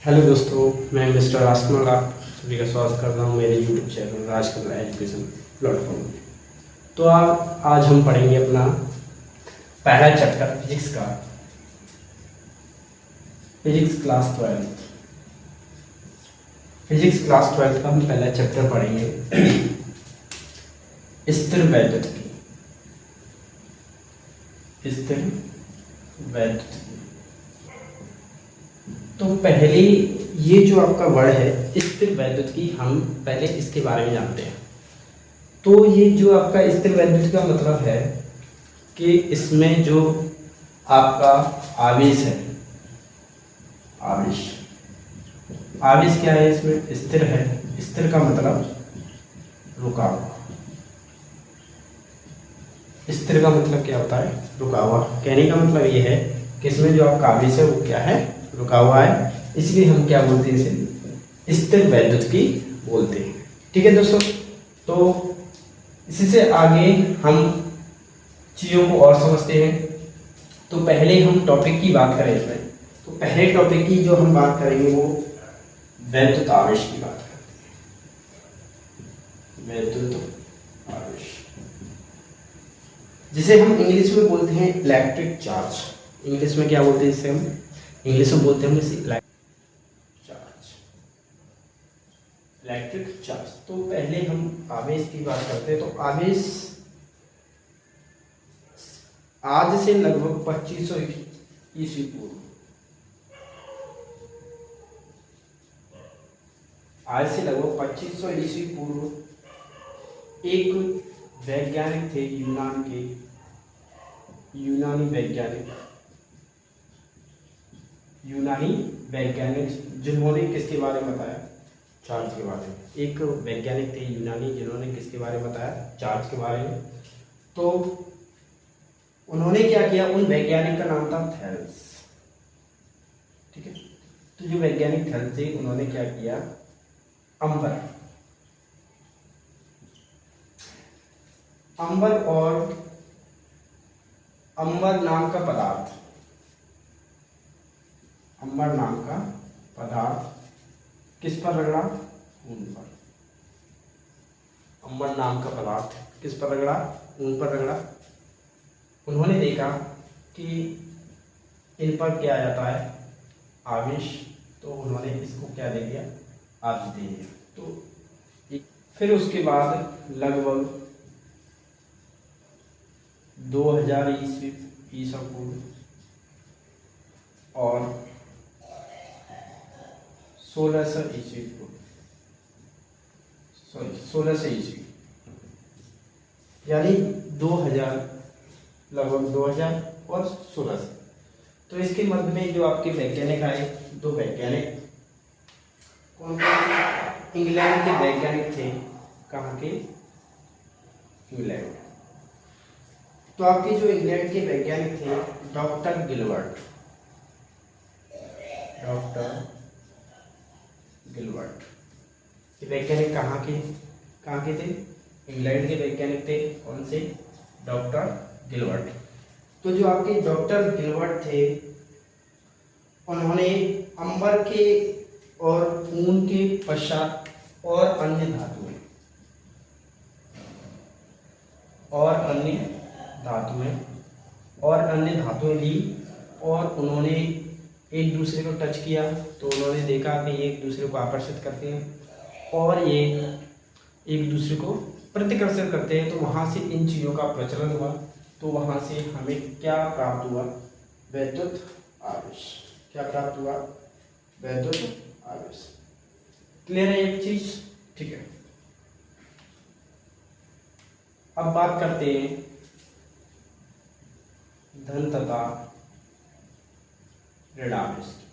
Hello दोस्तों, मैं mister राजकुमार आप सभी का स्वागत करता हूँ मेरे YouTube channel Rajkamal education platform में। तो आज हम पढ़ेंगे अपना पहला चैप्टर फिजिक्स का, फिजिक्स क्लास 12। फिजिक्स क्लास 12 का हम पहला चैप्टर पढ़ेंगे स्थिर वैद्युतिकी। स्थिर वैद्युतिकी। तो पहले ये जो आपका वर्ड है स्थिर वैद्युतिकी, हम पहले इसके बारे में जानते हैं। तो ये जो आपका स्थिर वैद्युतिकी का मतलब है कि इसमें जो आपका आवेश है, आवेश क्या है, इसमें स्थिर है। स्थिर का मतलब रुका हुआ। स्थिर का मतलब क्या होता है? रुका हुआ। कहने का मतलब ये है कि इसमें जो आपका आवेश है वो क्या है? रुका हुआ है। इसलिए हम क्या बोलते हैं? इसे स्थिर वैद्युतिकी बोलते हैं। ठीक है दोस्तों, तो इसी से आगे हम चीज़ों को और समझते हैं। तो पहले हम टॉपिक की बात करें इसमें, तो पहले टॉपिक की जो हम बात करेंगे वो वैद्युत आवेश की बात करते हैं। वैद्युत आवेश, जिसे हम इंग्लिश में बोलते हैं इलेक्ट्रिक चार्ज। इंग्लिश में क्या बोलते हैं इसे? हम इंग्लिश में बोलते हैं इसे इलेक्ट्रिक चार्ज। तो पहले हम आवेश की बात करते हैं। तो आवेश आज से लगभग 2500 ईस्वी पूर्व, आज से लगभग 2500 ईस्वी पूर्व एक वैज्ञानिक थे, यूनानी वैज्ञानिक, जिन्होंने किसके बारे में बताया? चार्ज के बारे में। एक वैज्ञानिक थे यूनानी, जिन्होंने किसके बारे में बताया? चार्ज के बारे में। तो उन्होंने क्या किया? उन वैज्ञानिक का नाम था थेल्स। ठीक है, तो जो वैज्ञानिक थेल्स थे उन्होंने क्या किया? अंबर नाम का पदार्थ, अंबर नाम का पदार्थ किस पर रगड़ा? ऊन पर। अंबर नाम का पदार्थ किस पर रगड़ा? ऊन पर रगड़ा। उन्होंने देखा कि इन पर क्या आ जाता है? आवेश। तो उन्होंने इसको क्या दे दिया? आवेश दे दिया। तो फिर उसके बाद लगभग 2000 ईसा पूर्व और 1600 ईस्वी पूर्व, 1600 ईस्वी, यानी 2000, लगभग 2000 और 1600। तो इसके मध्य में जो आपके वैज्ञानिक आए, दो वैज्ञानिक, कौन थे? इंग्लैंड के वैज्ञानिक थे। कहाँ के? इंग्लैंड। तो आपके जो इंग्लैंड के वैज्ञानिक थे डॉक्टर गिलबर्ट, ये वैज्ञानिक कहाँ के थे? इंग्लैंड के वैज्ञानिक थे। कौन से? Doctor Gilbert. तो जो आपके डॉक्टर गिलबर्ट थे उन्होंने अंबर के और ऊन के पश्चात और अन्य धातुएं ली और उन्होंने एक दूसरे को टच किया। तो उन्होंने देखा कि ये एक दूसरे को आकर्षित करते हैं और ये एक दूसरे को प्रतिकर्षित करते हैं। तो वहाँ से इन चीज़ों का प्रचलन हुआ। तो वहाँ से हमें क्या प्राप्त हुआ? वैद्युत आवेश। क्या प्राप्त हुआ? वैद्युत आवेश। क्लियर है एक चीज? ठीक है, अब बात करते हैं धन तथा ऋण आवेश की।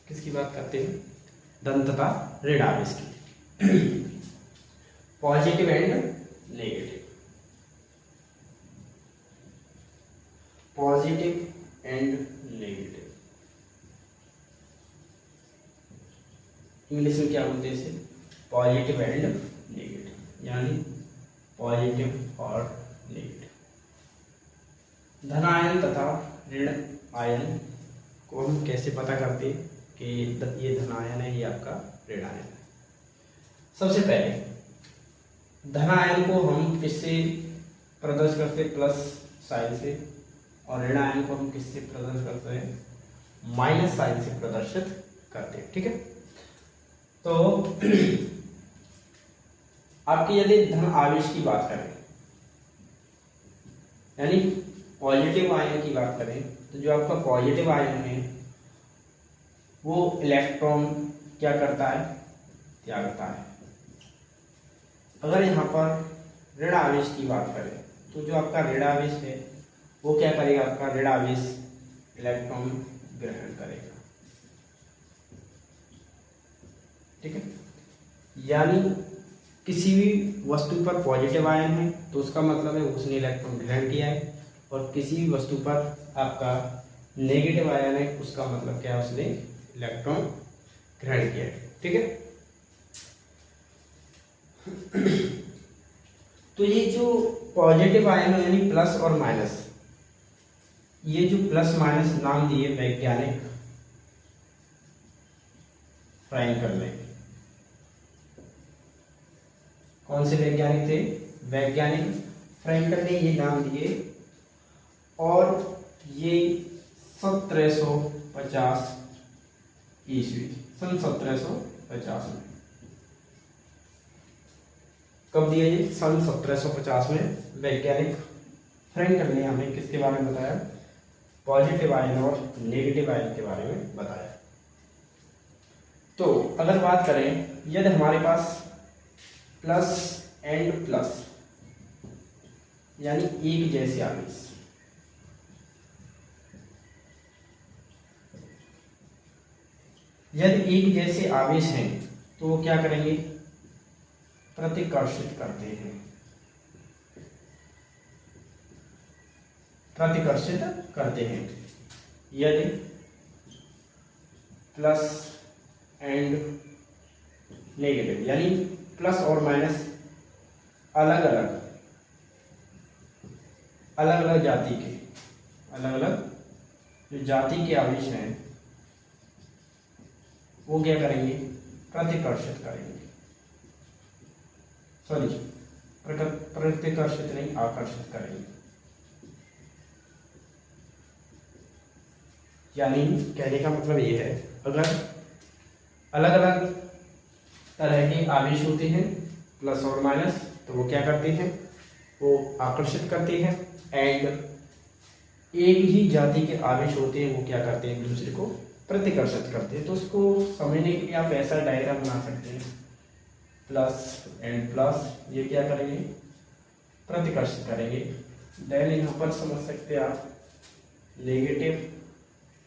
किसकी बात करते हैं? धन तथा ऋण आवेश की। Positive and negative, positive and negative. English में क्या बोलते हैं इसे? पॉजिटिव एंड नेगेटिव, यानी पॉजिटिव और नेगेटिव। धनायन तथा ऋण आयन को हम कैसे पता करते हैं कि ये धन आयन है, ये आपका ऋण आयन है। सबसे पहले धन आयन को हम किससे प्रदर्शित करते हैं? प्लस साइन से। और ऋण आयन को हम किससे प्रदर्शित करते हैं? माइनस साइन से प्रदर्शित करते हैं। ठीक है, तो आपकी यदि धन आवेश की बात करें, यानी पॉजिटिव आयन की बात करें, तो जो आपका पॉजिटिव आयन है वो इलेक्ट्रॉन क्या करता है? त्यागता है। अगर यहाँ पर ऋण आवेश की बात करें, तो जो आपका ऋण आवेश है वो क्या करेगा? आपका ऋण आवेश इलेक्ट्रॉन ग्रहण करेगा। ठीक है, यानी किसी भी वस्तु पर पॉजिटिव आयन है तो उसका मतलब है उसने इलेक्ट्रॉन ग्रहण किया है, और किसी भी वस्तु पर आपका नेगेटिव आयन है उसका मतलब क्या है? उसने इलेक्ट्रॉन ग्रहण किया है। ठीक है, तो ये जो पॉजिटिव आयन है यानी प्लस और माइनस, ये जो प्लस माइनस नाम दिए वैज्ञानिक फ्रैंकल ने। कौन से वैज्ञानिक थे? वैज्ञानिक फ्रैंकल ने ये नाम दिए, और ये 1750 ईस्वी, सन 1750 में। कब दिया ये? सन 1750 में वैज्ञानिक फ्रैंकल ने हमें किसके बारे में बताया? पॉजिटिव आयन और नेगेटिव आयन के बारे में बताया। तो अगर बात करें, यदि हमारे पास प्लस एंड प्लस यानी एक जैसे आवेश, यदि एक जैसे आवेश हैं तो वो क्या करेंगे? प्रतिकर्षित करते हैं। प्रतिकर्षित करते हैं। यदि प्लस एंड नेगेटिव यानी प्लस और माइनस अलग अलग जाति के, अलग अलग जो जाति के आवेश हैं वो क्या करेंगे? प्रतिकर्षित करेंगे। सॉरी, प्रतिकर्षित नहीं, आकर्षित करेंगे। यानी कहने का मतलब ये है, अगर अलग अलग तरह के आवेश होते हैं प्लस और माइनस, तो वो क्या करते हैं? वो आकर्षित करते हैं। एंड एक ही जाति के आवेश होते हैं वो क्या करते हैं? एक दूसरे को प्रतिकर्षित करते हैं। तो उसको समझने के लिए आप ऐसा डायग्राम बना सकते हैं, प्लस एंड प्लस ये क्या करेंगे? प्रतिकर्षित करेंगे। देन यहाँ पर समझ सकते हैं आप नेगेटिव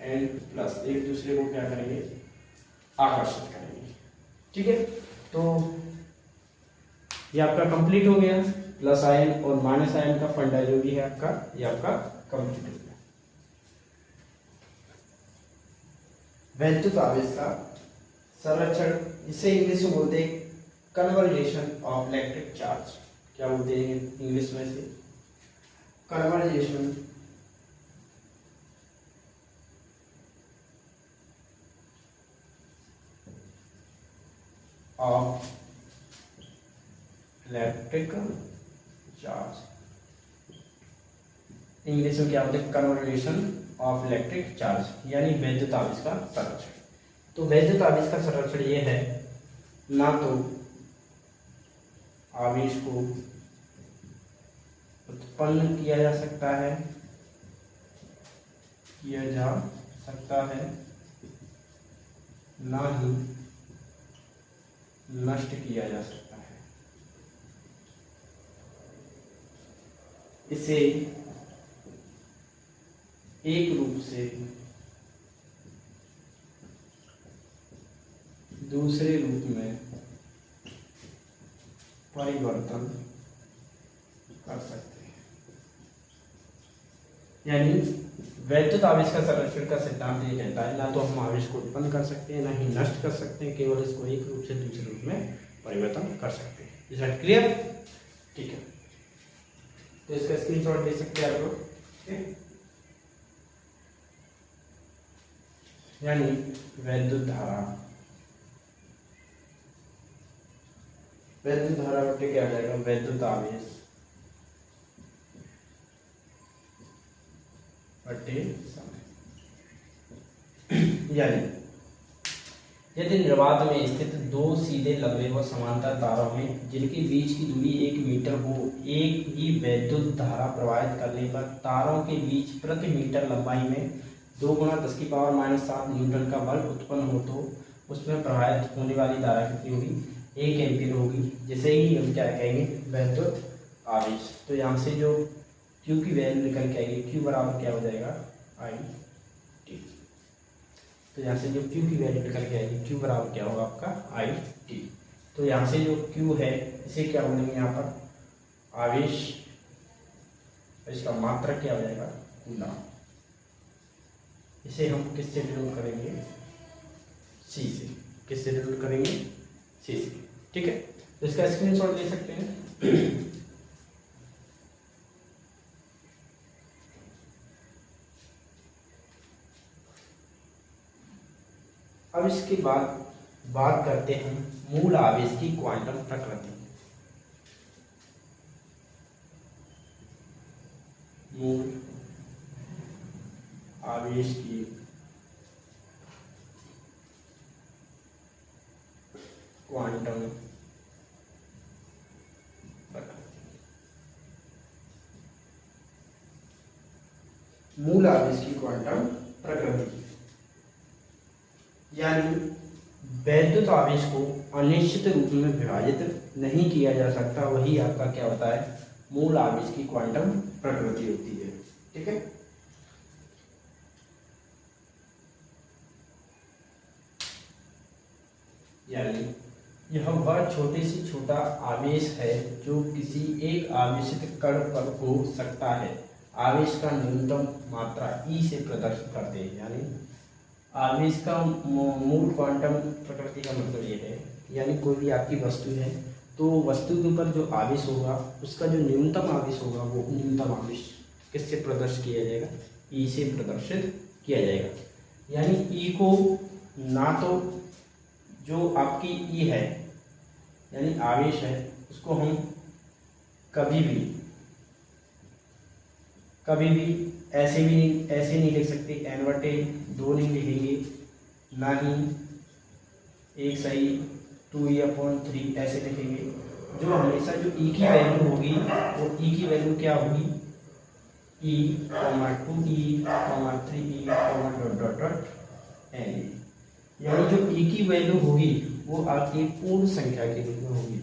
एंड प्लस एक दूसरे को क्या करेंगे? आकर्षित करेंगे। ठीक है, तो ये आपका कंप्लीट हो गया। प्लस आयन और माइनस आयन का फंडा जो भी है आपका, ये आपका कंप्लीट हो गया। वैद्युत आवेश का संरक्षण, इसे इंग्लिश में बोलते हैं कन्वर्जेशन ऑफ इलेक्ट्रिक चार्ज। क्या बोलते हैं इंग्लिश में से? Conversation of electric charge. English में क्या बोलते हैं? कन्वर्जेशन ऑफ इलेक्ट्रिक चार्ज, यानी वैद्युत आवेश का संरक्षण। तो वैद्युत आवेश का संरक्षण ये है, ना तो आवेश को उत्पन्न किया जा सकता है, ना ही नष्ट किया जा सकता है। इसे एक रूप से दूसरे रूप में परिवर्तन कर सकते हैं। यानी वैद्युत आवेश का संरक्षण का सिद्धांत ये कहता है, ना तो हम आवेश को उत्पन्न कर सकते हैं, ना ही नष्ट कर सकते हैं, केवल इसको एक रूप से दूसरे रूप में परिवर्तन कर सकते हैं। Is that clear? ठीक है, तो इसका स्क्रीनशॉट ले सकते हैं आप लोग। यानी वैद्युत धारा, वैद्युत धारा बटे क्या हो जाएगा, वैद्युत आवेश बटे समय। यानी यदि निर्वात में स्थित दो सीधे लंबे व समांतर तारों में जिनके बीच की दूरी 1 मीटर हो, एक ही वैद्युत धारा प्रवाहित करने पर तारों के बीच प्रति मीटर लंबाई में 2 × 10⁻⁷ न्यूटन का बल उत्पन्न हो तो उसमें प्रवाहित होने वाली धारा कितनी होगी, 1 एम्पीयर होगी, जिसे ही हम क्या कहेंगे, वैद्युत आवेश। तो यहाँ से जो Q की वैल्यू निकल के आएगी, Q बराबर क्या हो जाएगा, IT। तो यहाँ से जो Q की वैल्यू निकल के आएगी, Q बराबर क्या होगा आपका, IT। तो यहाँ से जो Q है इसे क्या बोलेंगे यहाँ पर, आवेश, इसका मात्रक क्या हो जाएगा, कूलम। इसे हम किससे डिनोट करेंगे, C से। किससे डिनोट करेंगे, C से। ठीक है, तो इसका स्क्रीनशॉट ले सकते हैं। अब इसके बाद बात करते हैं मूल आवेश की क्वांटम प्रकृति। मूल आवेश की क्वांटम प्रकृति। मूल आवेश की क्वांटम प्रकृति यानी वैद्युत आवेश को अनिश्चित रूप में विभाजित नहीं किया जा सकता, वही आपका क्या होता है, मूल आवेश की क्वांटम प्रकृति होती है। ठीक है, यानी यह वह छोटे से छोटा आवेश है जो किसी एक आवेशित कण पर हो सकता है। आवेश का न्यूनतम मात्रा E से प्रदर्शित करते हैं। यानी आवेश का मूल क्वांटम प्रकृति का मतलब ये है, यानी कोई भी आपकी वस्तु है तो वस्तु के ऊपर जो आवेश होगा उसका जो न्यूनतम आवेश होगा वो न्यूनतम आवेश किससे प्रदर्शित किया जाएगा, E से प्रदर्शित किया जाएगा। यानी E को ना तो जो आपकी E है यानी आवेश है उसको हम कभी भी ऐसे नहीं लिख सकते, n/2 नहीं लिखेंगे, ना ही 1 सही 2E/3 ऐसे लिखेंगे। जो हमेशा जो E की वैल्यू होगी वो E की वैल्यू क्या होगी, E, 2E, 3E, n। यानी जो E की वैल्यू होगी वो आपकी पूर्ण संख्या के रूप में होगी,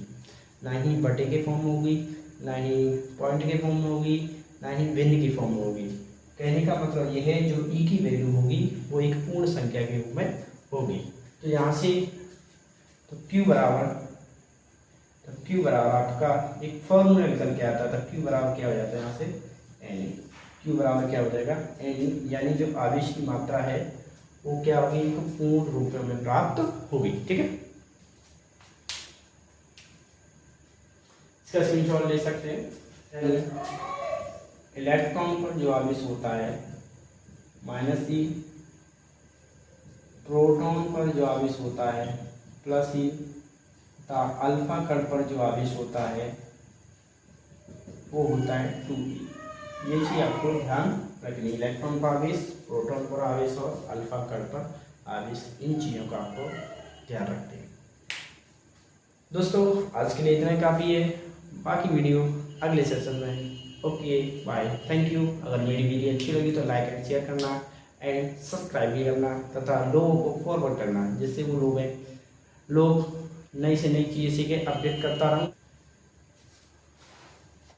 ना ही बटे के फॉर्म में होगी, ना ही पॉइंट के फॉर्म में होगी, ना ही भिन्न की फॉर्म में होगी। कहने का मतलब यह है जो E की वैल्यू होगी वो एक पूर्ण संख्या के रूप में होगी। तो यहाँ से तो Q बराबर आपका एक फॉर्मूला निकल के आता था, Q बराबर क्या हो जाता है यहाँ से n। Q बराबर क्या हो जाएगा n, यानी जो आवेश की मात्रा है वो क्या होगी, पूर्ण रूप में प्राप्त होगी। ठीक है, इसका स्क्रीनशॉट ले सकते हैं। इलेक्ट्रॉन पर जो आवेश होता है -E, प्रोटॉन पर जो आवेश होता है +E, तथा अल्फा कण पर जो आवेश होता है वो होता है 2E। ये चीज आपको ध्यान रखनी, इलेक्ट्रॉन पर आवेश, प्रोटॉन पर आवेश और अल्फा कण पर आवेश, इन चीजों का आपको ध्यान रखते हैं। दोस्तों आज के लिए इतना ही काफ़ी है, बाकी वीडियो अगले सेशन में। Okay bye, thank you. अगर मेरी वीडियो अच्छी लगी तो लाइक एंड शेयर करना एंड सब्सक्राइब भी करना तथा लोगों को फॉरवर्ड करना, जिससे वो लोग नई से नई चीज़ें सीखे, अपडेट करता रहूँ।